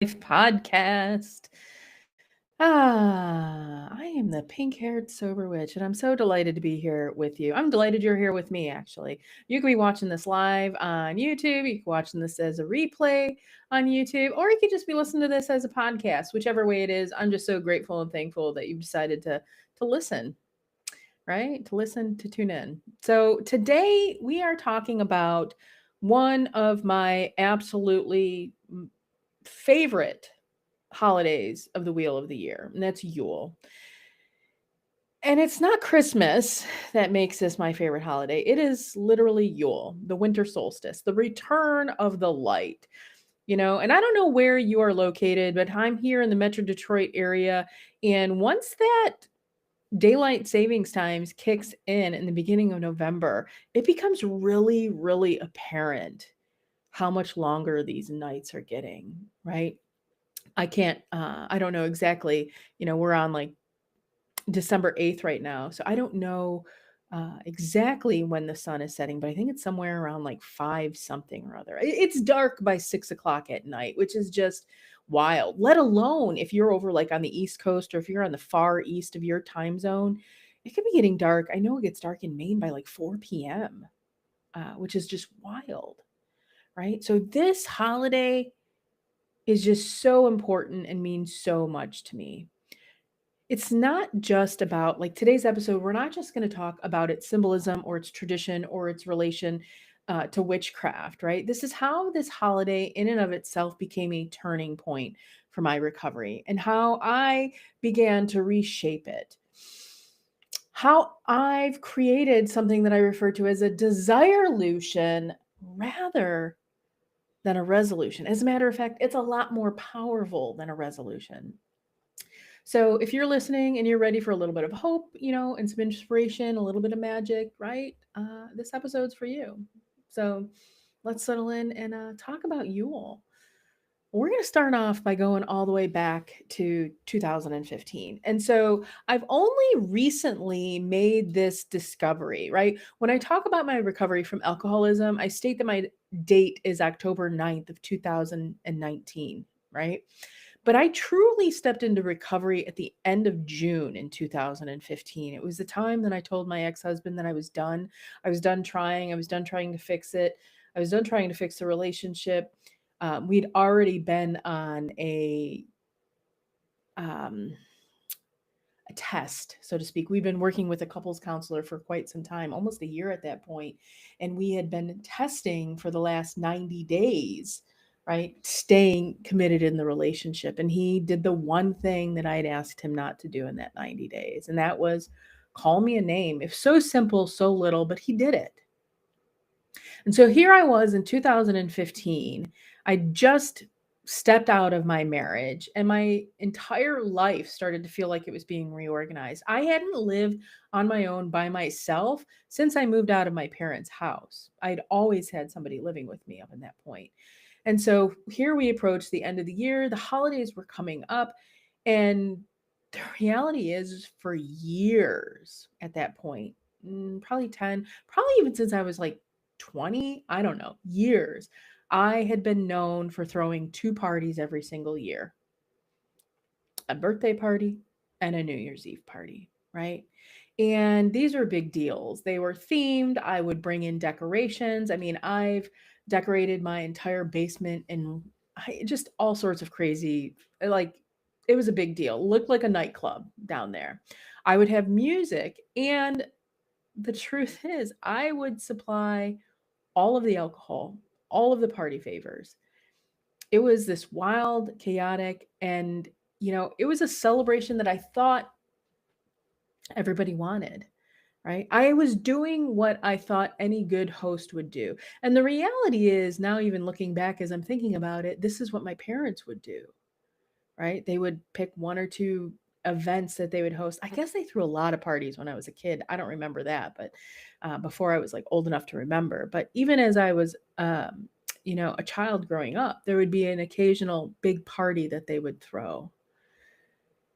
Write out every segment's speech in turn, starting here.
podcast. I am the pink-haired sober witch, and I'm so delighted to be here with you. I'm delighted you're here with me, actually. You could be watching this live on YouTube, you could be watching this as a replay on YouTube, or you could just be listening to this as a podcast, whichever way it is. I'm just so grateful and thankful that you've decided to listen, right? To listen, to tune in. So today we are talking about one of my absolutely favorite holidays of the wheel of the year, and that's Yule. And it's not Christmas that makes this my favorite holiday. It is literally Yule, the winter solstice, the return of the light. And I don't know where you are located, but I'm here in the Metro Detroit area. And once that daylight savings times kicks in the beginning of November, it becomes really, really apparent how much longer these nights are getting, right? I don't know exactly, we're on like December 8th right now. So I don't know exactly when the sun is setting, but I think it's somewhere around like five something or other. It's dark by 6 o'clock at night, which is just wild, let alone if you're over like on the East Coast or if you're on the far east of your time zone. It could be getting dark. I know it gets dark in Maine by like 4 p.m., which is just wild, right? So this holiday is just so important and means so much to me. It's not just about like today's episode, we're not just going to talk about its symbolism or its tradition or its relation to witchcraft, right? This is how this holiday, in and of itself, became a turning point for my recovery and how I began to reshape it. How I've created something that I refer to as a desire-lution rather than a resolution. As a matter of fact, it's a lot more powerful than a resolution. So if you're listening and you're ready for a little bit of hope, and some inspiration, a little bit of magic, right? This episode's for you. So let's settle in and talk about Yule. We're going to start off by going all the way back to 2015. And so I've only recently made this discovery, right? When I talk about my recovery from alcoholism, I state that my date is October 9th of 2019, right? But I truly stepped into recovery at the end of June in 2015. It was the time that I told my ex-husband that I was done. I was done trying. I was done trying to fix it. I was done trying to fix the relationship. We'd already been on um, a test, so to speak. We've been working with a couples counselor for quite some time, almost a year at that point, and we had been testing for the last 90 days, right? Staying committed in the relationship. And he did the one thing that I'd asked him not to do in that 90 days, and that was call me a name. If so simple, so little, but he did it. And so here I was in 2015. I just stepped out of my marriage and my entire life started to feel like it was being reorganized. I hadn't lived on my own by myself since I moved out of my parents' house. I'd always had somebody living with me up in that point. And so here we approach the end of the year, the holidays were coming up, and the reality is for years at that point, probably 10, probably even since I was like 20, I don't know, years, I had been known for throwing two parties every single year, a birthday party and a New Year's Eve party, right? And these are big deals. They were themed. I would bring in decorations. I mean, I've decorated my entire basement and just all sorts of crazy, like, it was a big deal. It looked like a nightclub down there. I would have music. And the truth is, I would supply all of the alcohol, all of the party favors. It was this wild, chaotic, and it was a celebration that I thought everybody wanted, right? I was doing what I thought any good host would do. And the reality is, now even looking back as I'm thinking about it, this is what my parents would do, right? They would pick one or two events that they would host. I guess they threw a lot of parties when I was a kid. I don't remember that, but before I was like old enough to remember. But even as I was, a child growing up, there would be an occasional big party that they would throw.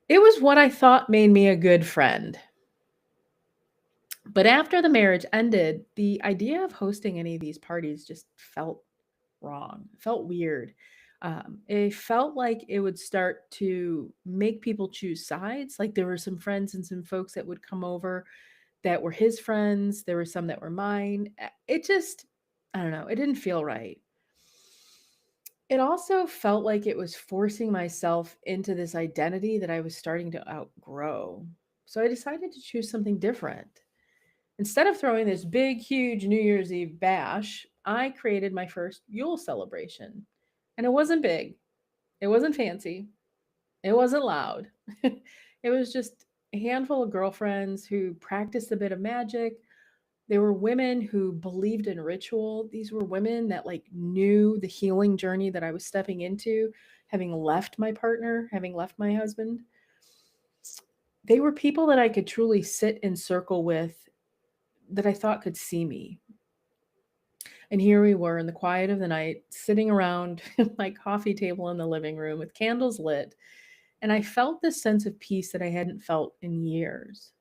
It was what I thought made me a good friend. But after the marriage ended, the idea of hosting any of these parties just felt wrong, felt weird. It felt like it would start to make people choose sides. Like there were some friends and some folks that would come over that were his friends. There were some that were mine. It just, I don't know, it didn't feel right. It also felt like it was forcing myself into this identity that I was starting to outgrow. So I decided to choose something different. Instead of throwing this big, huge New Year's Eve bash, I created my first Yule celebration. And it wasn't big, it wasn't fancy, it wasn't loud. It was just a handful of girlfriends who practiced a bit of magic. They were women who believed in ritual. These were women that like knew the healing journey that I was stepping into, having left my partner, having left my husband. They were people that I could truly sit in circle with, that I thought could see me. And here we were in the quiet of the night, sitting around my coffee table in the living room with candles lit. And I felt this sense of peace that I hadn't felt in years.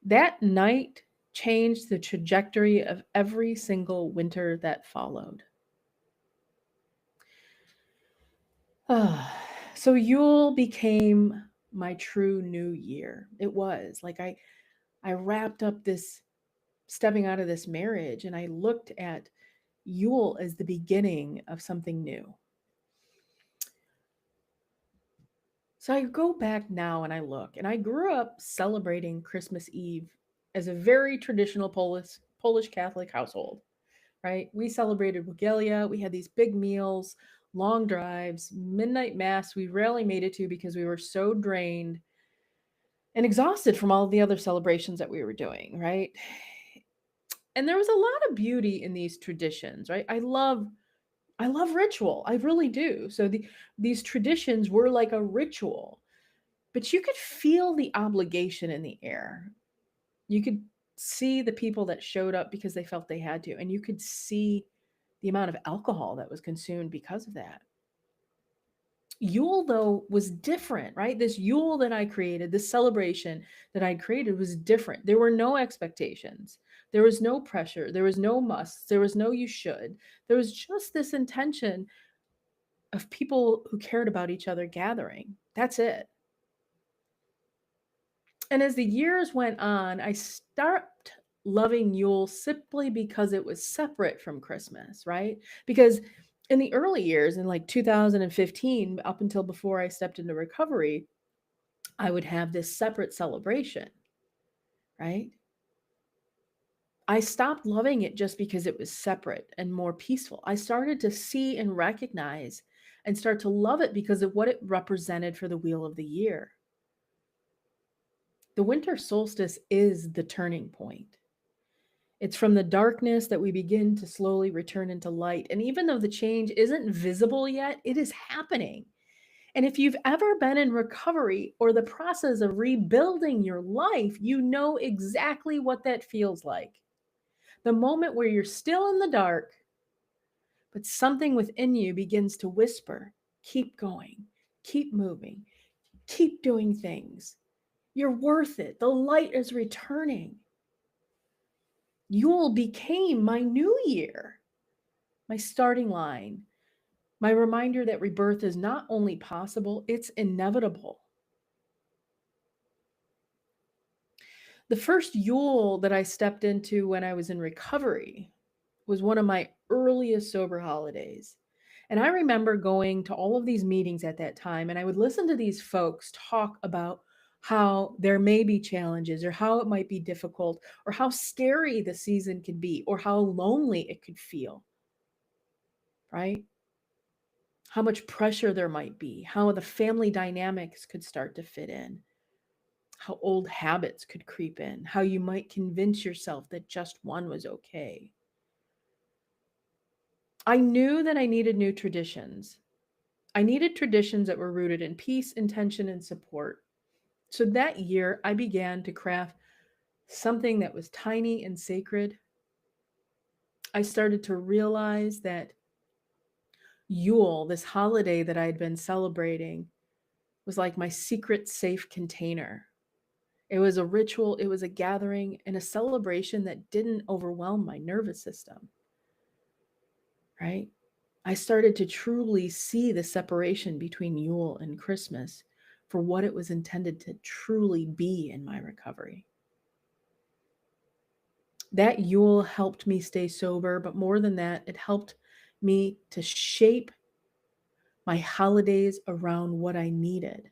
That night changed the trajectory of every single winter that followed. So Yule became my true new year. It was like I wrapped up this stepping out of this marriage and I looked at Yule as the beginning of something new. So I go back now and I look, and I grew up celebrating Christmas Eve as a very traditional Polish Catholic household, right? We celebrated Wigilia, we had these big meals, long drives, midnight mass we rarely made it to because we were so drained and exhausted from all the other celebrations that we were doing, right? And there was a lot of beauty in these traditions, right? I love ritual. I really do. So these traditions were like a ritual, but you could feel the obligation in the air. You could see the people that showed up because they felt they had to, and you could see the amount of alcohol that was consumed because of that. Yule, though, was different, right? This Yule that I created, this celebration that I created was different. There were no expectations. There was no pressure. There was no must. There was no you should. There was just this intention of people who cared about each other gathering. That's it. And as the years went on, I stopped loving Yule simply because it was separate from Christmas, right? Because in the early years, in like 2015, up until before I stepped into recovery, I would have this separate celebration, right? I stopped loving it just because it was separate and more peaceful. I started to see and recognize and start to love it because of what it represented for the wheel of the year. The winter solstice is the turning point. It's from the darkness that we begin to slowly return into light. And even though the change isn't visible yet, it is happening. And if you've ever been in recovery or the process of rebuilding your life, you know exactly what that feels like. The moment where you're still in the dark, but something within you begins to whisper, keep going, keep moving, keep doing things. You're worth it. The light is returning. Yule became my new year, my starting line, my reminder that rebirth is not only possible, it's inevitable. The first Yule that I stepped into when I was in recovery was one of my earliest sober holidays. And I remember going to all of these meetings at that time, and I would listen to these folks talk about how there may be challenges, or how it might be difficult, or how scary the season could be, or how lonely it could feel, right? How much pressure there might be, how the family dynamics could start to fit in, how old habits could creep in, how you might convince yourself that just one was okay. I knew that I needed new traditions. I needed traditions that were rooted in peace, intention, and support. So that year, I began to craft something that was tiny and sacred. I started to realize that Yule, this holiday that I had been celebrating, was like my secret safe container. It was a ritual, it was a gathering, and a celebration that didn't overwhelm my nervous system, right? I started to truly see the separation between Yule and Christmas for what it was intended to truly be in my recovery. That Yule helped me stay sober, but more than that, it helped me to shape my holidays around what I needed.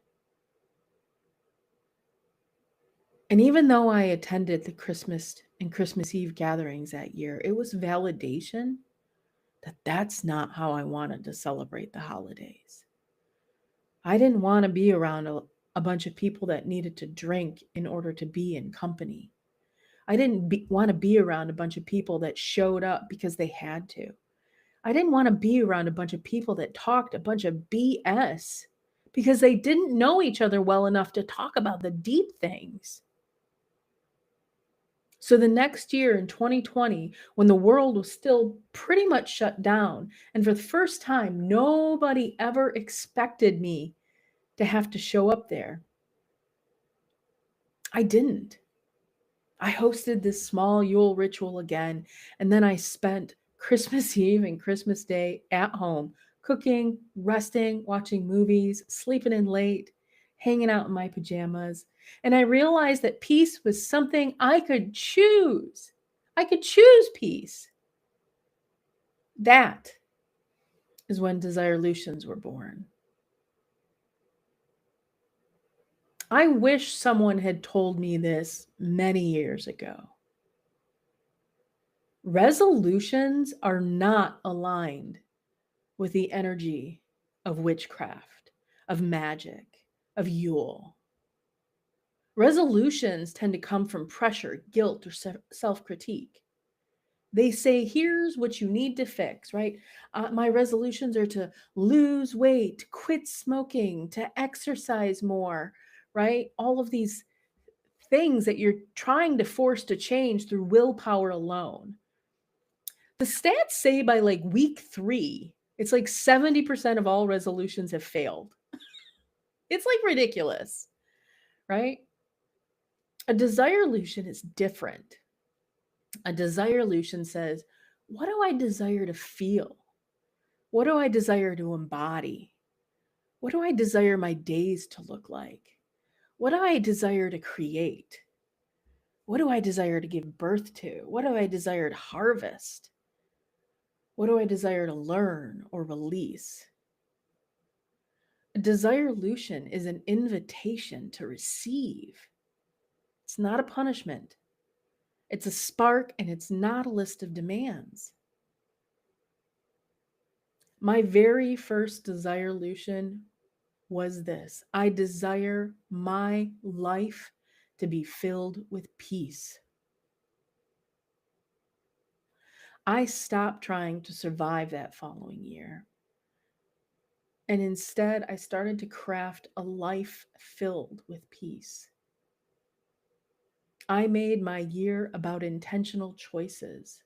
And even though I attended the Christmas and Christmas Eve gatherings that year, it was validation that that's not how I wanted to celebrate the holidays. I didn't want to be around a bunch of people that needed to drink in order to be in company. I didn't want to be around a bunch of people that showed up because they had to. I didn't want to be around a bunch of people that talked a bunch of BS because they didn't know each other well enough to talk about the deep things. So the next year in 2020, when the world was still pretty much shut down, and for the first time, nobody ever expected me to have to show up there, I didn't. I hosted this small Yule ritual again, and then I spent Christmas Eve and Christmas Day at home, cooking, resting, watching movies, sleeping in late, hanging out in my pajamas. And I realized that peace was something I could choose. I could choose peace. That is when Desire-lutions were born. I wish someone had told me this many years ago. Resolutions are not aligned with the energy of witchcraft, of magic, of Yule. Resolutions tend to come from pressure, guilt, or self critique. They say, here's what you need to fix, right? My resolutions are to lose weight, quit smoking, to exercise more, right? All of these things that you're trying to force to change through willpower alone. The stats say by like week 3, it's like 70% of all resolutions have failed. It's like ridiculous, right? A desire-lution is different. A desire-lution says, what do I desire to feel? What do I desire to embody? What do I desire my days to look like? What do I desire to create? What do I desire to give birth to? What do I desire to harvest? What do I desire to learn or release? A desire-lution is an invitation to receive. It's not a punishment. It's a spark, and it's not a list of demands. My very first desire-lution was this: I desire my life to be filled with peace. I stopped trying to survive that following year. And instead, I started to craft a life filled with peace. I made my year about intentional choices.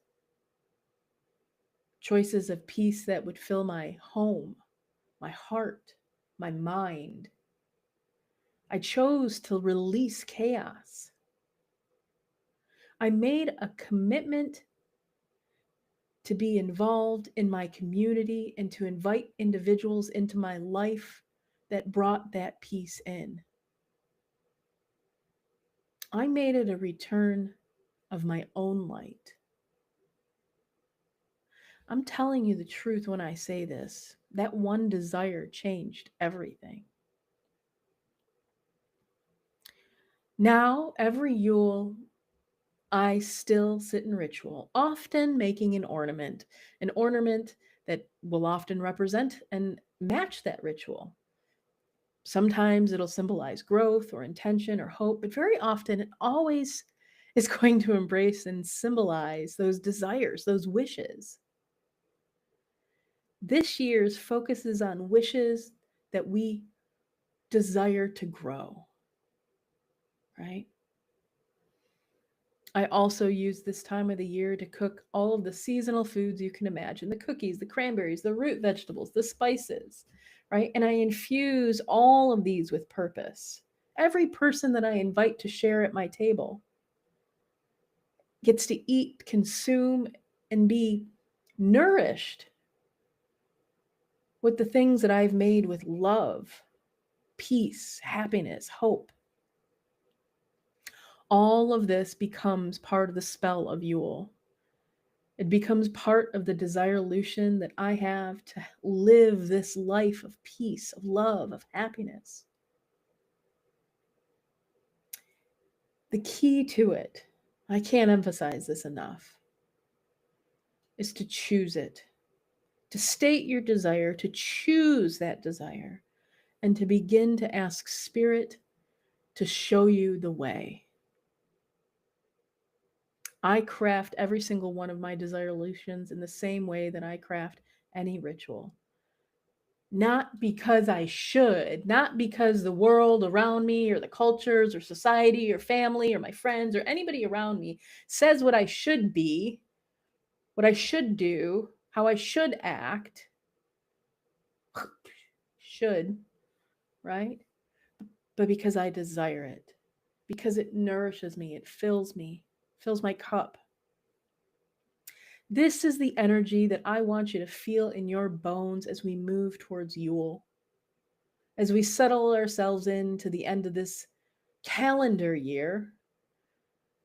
Choices of peace that would fill my home, my heart, my mind. I chose to release chaos. I made a commitment to be involved in my community and to invite individuals into my life that brought that peace in. I made it a return of my own light. I'm telling you the truth when I say this. That one desire changed everything. Now, every Yule, I still sit in ritual, often making an ornament that will often represent and match that ritual. Sometimes it'll symbolize growth or intention or hope, but very often it always is going to embrace and symbolize those desires, those wishes. This year's focuses on wishes that we desire to grow, right? I also use this time of the year to cook all of the seasonal foods you can imagine: the cookies, the cranberries, the root vegetables, the spices, right? And I infuse all of these with purpose. Every person that I invite to share at my table gets to eat, consume, and be nourished with the things that I've made with love, peace, happiness, hope. All of this becomes part of the spell of Yule. It becomes part of the desire-lution that I have to live this life of peace, of love, of happiness. The key to it, I can't emphasize this enough, is to choose it, to state your desire, to choose that desire, and to begin to ask Spirit to show you the way. I craft every single one of my desire-lutions in the same way that I craft any ritual. Not because I should, not because the world around me or the cultures or society or family or my friends or anybody around me says what I should be, what I should do, how I should act. Should, right? But because I desire it, because it nourishes me, it fills me, fills my cup. This is the energy that I want you to feel in your bones as we move towards Yule, as we settle ourselves into the end of this calendar year,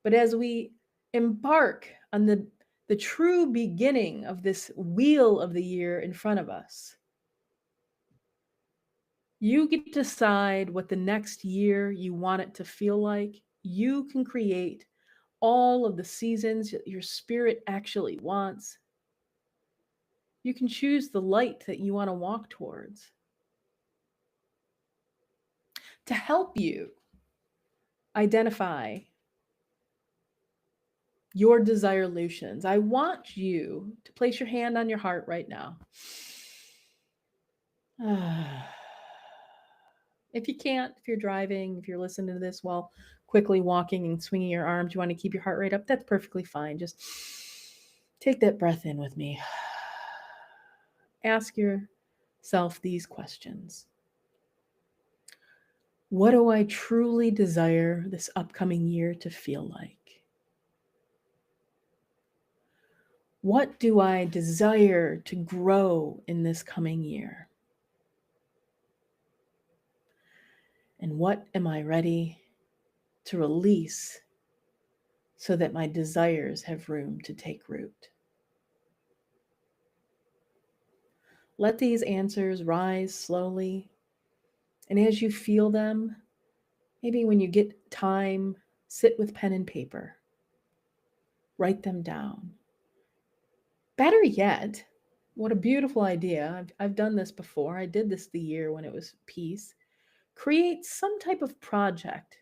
but as we embark on the true beginning of this wheel of the year in front of us. You get to decide what the next year you want it to feel like. You can create all of the seasons that your spirit actually wants. You can choose the light that you want to walk towards. To help you identify your desire-lutions, I want you to place your hand on your heart right now. If you can't, if you're driving, if you're listening to this while quickly walking and swinging your arms, you want to keep your heart rate up, that's perfectly fine. Just take that breath in with me. Ask yourself these questions. What do I truly desire this upcoming year to feel like? What do I desire to grow in this coming year? And what am I ready to release so that my desires have room to take root? Let these answers rise slowly. And as you feel them, maybe when you get time, sit with pen and paper. Write them down. Better yet, what a beautiful idea. I've done this before. I did this the year when it was peace. Create some type of project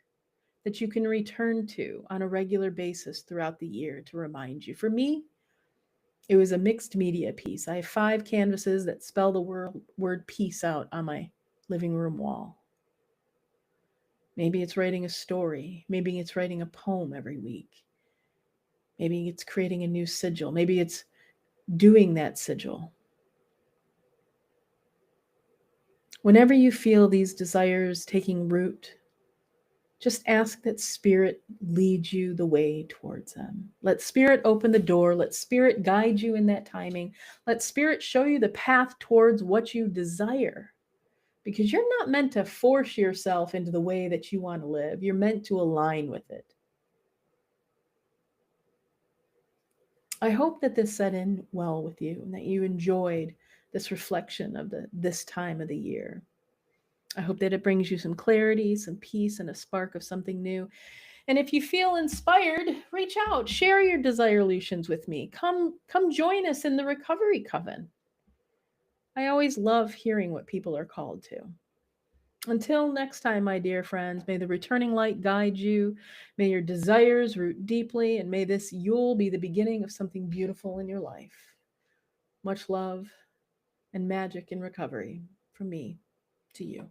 that you can return to on a regular basis throughout the year to remind you. For me, it was a mixed media piece. I have 5 canvases that spell the word peace out on my living room wall. Maybe it's writing a story. Maybe it's writing a poem every week. Maybe it's creating a new sigil. Maybe it's doing that sigil. Whenever you feel these desires taking root, just ask that Spirit lead you the way towards them. Let Spirit open the door. Let Spirit guide you in that timing. Let Spirit show you the path towards what you desire. Because you're not meant to force yourself into the way that you want to live. You're meant to align with it. I hope that this set in well with you and that you enjoyed this reflection of this time of the year. I hope that it brings you some clarity, some peace, and a spark of something new. And if you feel inspired, reach out, share your desire-lutions with me. Come join us in the Recovery Coven. I always love hearing what people are called to. Until next time, my dear friends, may the returning light guide you. May your desires root deeply, and may this Yule be the beginning of something beautiful in your life. Much love and magic and recovery from me to you.